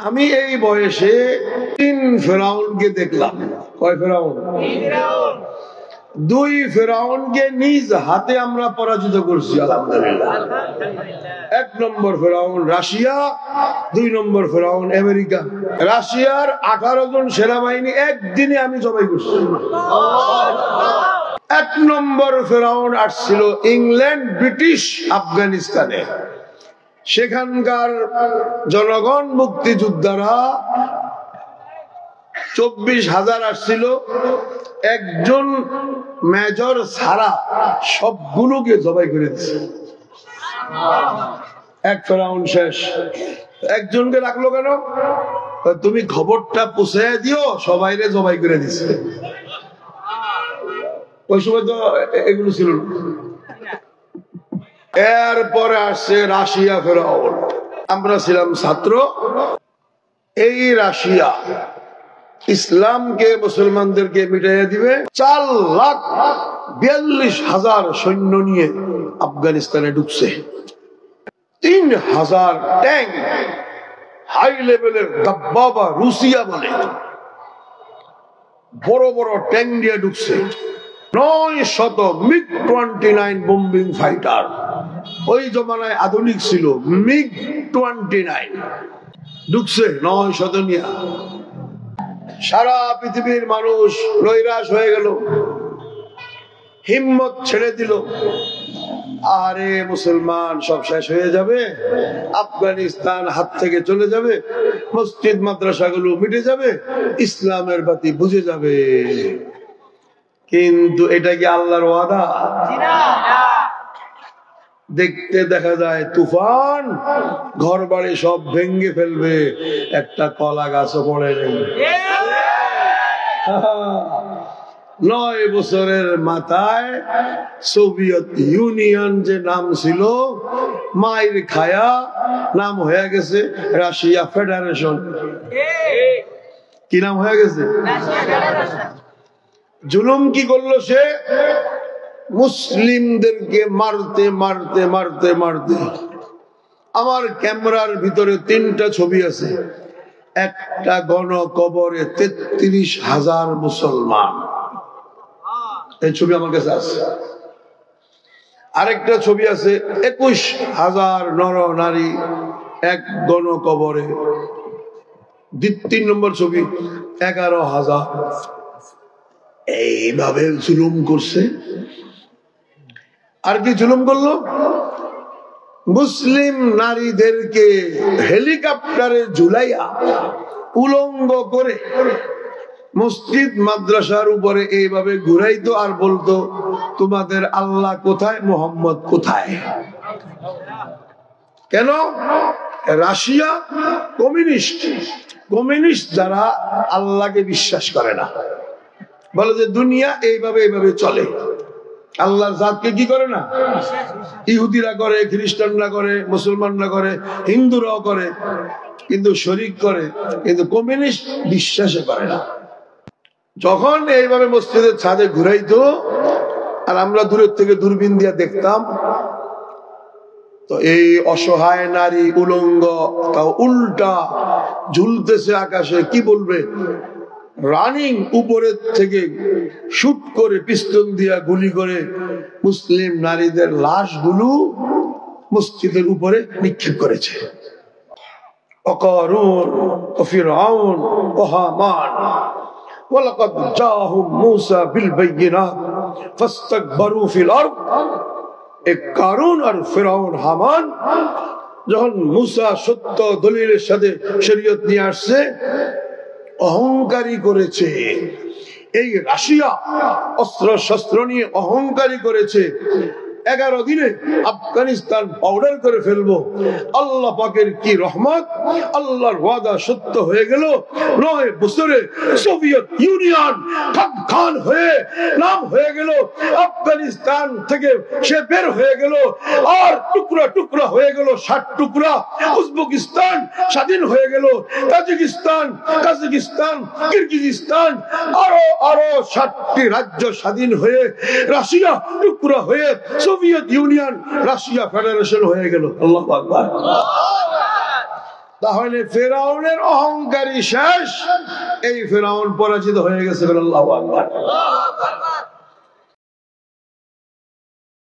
আমি এই বয়সে 3 ফেরাউনকে দেখলাম। কয় ফেরাউন? 2 ফেরাউনকে নিজ হাতে আমরা পরাজিত করছি আলহামদুলিল্লাহ। 1 নম্বর ফেরাউন রাশিয়া, 2 নম্বর ফেরাউন আমেরিকা। রাশিয়ার 18 জন সেনাবাহিনী একদিনে আমি জবাই করছি। 1 নম্বর ফেরাউন আসছিল ইংল্যান্ড, ব্রিটিশ, আফগানিস্তানে। সেখানকার জনগণ মুক্তিযোদ্ধারা 24,000 আসছিল। একজন মেজর ছাড়া সবগুলোকে জবাই করে দিচ্ছে। 1 ফেরাউন শেষ। একজনকে রাখলো কেন? তুমি খবরটা পৌঁছে দিও, সবাইরে জবাই করে দিচ্ছে। ওই সময় তো এগুলো ছিল না। এরপরে আসছে রাশিয়া ফেরাউন। আমরা ছিলাম ছাত্র। এই রাশিয়া ইসলামকে, মুসলমানদেরকে মিটাইয়া দিবে। 4,42,000 সৈন্য নিয়ে আফগানিস্তানে ঢুকছে। 3,000 ট্যাঙ্ক, হাই লেভেলের দাব্বাবা রুশিয়া বলে বড় বড় ট্যাঙ্ক দিয়ে ঢুকছে। 900 MiG-29 বোম্বিং ফাইটার। ওই জমানায় আধুনিক ছিল MiG-29। ঢুকছে 900 নিয়ে। সারা পৃথিবীর মানুষ নৈরাশ হয়ে গেল, হিম্মত ছেড়ে দিল। আরে মুসলমান সব শেষ হয়ে যাবে, আফগানিস্তান হাত থেকে চলে যাবে, মসজিদ মাদ্রাসাগুলো মিটে যাবে, ইসলামের বাতি বুঝে যাবে। কিন্তু এটা কি আল্লাহর ওয়াদা? দেখতে দেখা যায় তুফান ঘর বাড়ি সব ভেঙে ফেলবে, একটা কলা গাছও পড়ে নেই। 9 বছরের মাথায় সোভিয়েত ইউনিয়ন যে নাম ছিল, মায়ের খায়া নাম হয়ে গেছে রাশিয়া ফেডারেশন। কি নাম হয়ে গেছে? জুলুম কি করলো সে? মুসলিমদেরকে মারতে মারতে মারতে মারতে। আমার ক্যামেরার ভিতরে 3টা ছবি আছে। একটা গণকবরে 33,000 মুসলমান, এই ছবি আমার কাছে আছে। আরেকটা ছবি আছে 21,000 নর নারী এক গণকবরে। 3 নম্বর ছবি 11,000। এইভাবে জুলুম করছে। আর কি জুলুম করলো? মুসলিম নারীদেরকে হেলিকপ্টারে ঝুলাইয়া উলঙ্গ করে মসজিদ মাদ্রাসার উপরে এইভাবে ঘুরাইতো আর বলতো, তোমাদের আল্লাহ কোথায়, মোহাম্মদ কোথায়? কেন? Russia communist. কমিউনিস্ট যারা আল্লাহকে বিশ্বাস করে না, বলে যে দুনিয়া এইভাবে এইভাবে চলে, আল্লাহর জাতকে কি করে না। ইহুদিরা করে, খ্রিস্টানরা করে, মুসলমানরা করে, হিন্দুরাও করে, কিন্তু শরীক করে, কিন্তু কমিউনিস্ট বিশ্বাসে করে না। যখন এইভাবে মসজিদের ছাদে ঘুরাইতো আর আমরা দূরের থেকে দূরবীন দিয়ে দেখতাম, তো এই অসহায় নারী উলঙ্গ, তাও উল্টা ঝুলতেছে আকাশে। কি বলবে? রানিং উপরের থেকে শুট করে পিস্তল দিয়া গুলি করে মুসলিম নারীদের লাশগুলো মসজিদের উপরে নিক্ষেপ করেছে। অকারুন ও ফিরআউন ও হামান ওয়ালাকাদ জাআহুম মূসা বিল বাইয়িনাত ফাস্তাকবারু ফিল আরদ। এক কারুন আর ফিরআউন হামান যখন মূসা সত্য দলিলের সাথে শরীয়ত নিয়ে আসছে, অহংকারী করেছে। এই রাশিয়া অস্ত্র শস্ত্র নিয়ে অহংকারী করেছে। 11 দিনে আফগানিস্তান পাউডার করে ফেলবো। আল্লাহ পাকের কি রহমত, আল্লাহর ওয়াদা সত্য হয়ে গেল। 9 বছরে সোভিয়েত ইউনিয়ন খান হয়ে নাম হয়ে গেল। আফগানিস্তান থেকে সে বের হয়ে গেল আর টুকরা টুকরা হয়ে গেল, 60 টুকরা। উজবেকিস্তান স্বাধীন হয়ে গেল, তাজিকিস্তান, কাজাকিস্তান, কিরগিজস্তান, আরো 60টি রাজ্য স্বাধীন হয়ে রাশিয়া টুকরা হয়ে সোভিয়েত ইউনিয়ন রাশিয়া ফেডারেশন হয়ে গেল। আল্লাহু আকবার। তাহলে ফেরাউনের অহংকারী শেষ, এই ফেরাউন পরাজিত হয়ে গেছে। আল্লাহু আকবার।